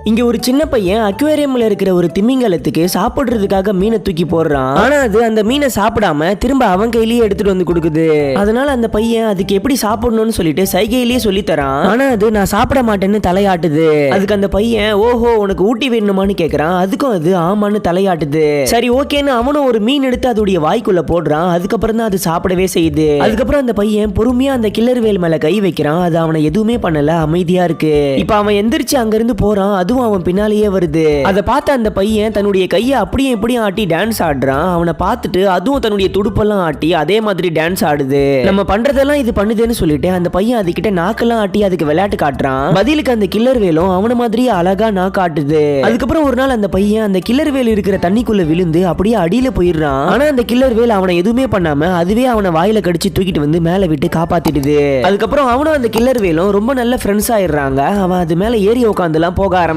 இங்க ஒரு சின்ன பையன் அக்வேரியம்ல இருக்கிற ஒரு திமிங்கலத்துக்கு சாப்பிடுறதுக்காக மீனை தூக்கி போடுறான். ஆனா அது அந்த மீனை சாப்பிடாம திரும்ப அவன் கையிலேயே எடுத்துட்டு வந்து கொடுக்குது. அதனால அந்த பையன் அதுக்கு எப்படி சாப்பிடணும்னு சொல்லிட்டு சைகையிலேயே சொல்லி தரான். ஆனா அது நான் சாப்பிட மாட்டேன்னு தலையாட்டுது. அதுக்கு அந்த பையன் ஓஹோ உனக்கு ஊட்டி வேணுமான்னு கேக்குறான். அதுக்கும் அது ஆமான்னு தலையாட்டுது. சரி ஓகேன்னு அவனும் ஒரு மீன் எடுத்து அதோடைய வாய்க்குள்ள போடுறான். அதுக்கப்புறம் தான் அது சாப்பிடவே செய்யுது. அதுக்கப்புறம் அந்த பையன் பொறுமையா அந்த கில்லர் வேல் மேல கை வைக்கிறான். அது அவனை எதுவுமே பண்ணல, அமைதியா இருக்கு. இப்ப அவன் எந்திரிச்சு அங்க இருந்து போறான். அதுவும் அவன் பின்னாலேயே வருது. அதை பார்த்த அந்த பையன் தன்னுடைய கையை அப்படியே இப்படியும் ஆட்டி டான்ஸ் ஆடுறான். அவனை பார்த்துட்டு அதுவும் தன்னுடைய துடுப்பெல்லாம் ஆட்டி அதே மாதிரி டான்ஸ் ஆடுது. நம்ம பண்றதெல்லாம் இது பண்ணுதுன்னு சொல்லிட்டு அந்த பையன் அதுகிட்ட நாக்கெல்லாம் ஆட்டி அதுக்கு விளையாட்டு காட்டுறான். பதிலுக்கு அந்த கில்லர் வேலும் அவன மாதிரியே அழகா நாக்கு ஆட்டுது. அதுக்கப்புறம் ஒரு நாள் அந்த பையன் அந்த கில்லர் வேல் இருக்கிற தண்ணிக்குள்ள விழுந்து அப்படியே அடியில போயிடுறான். ஆனா அந்த கில்லர் வேல் அவனை எதுவுமே பண்ணாம அதுவே அவனை வாயில கடிச்சு தூக்கிட்டு வந்து மேல விட்டு காப்பாத்திடுது. அதுக்கப்புறம் அவனும் அந்த கில்லர் வேலும் ரொம்ப நல்ல ஃப்ரெண்ட்ஸ் ஆயிடுறாங்க. அவன் அது மேல ஏறி உட்காந்துலாம் போக ஆரம்பிச்சான்.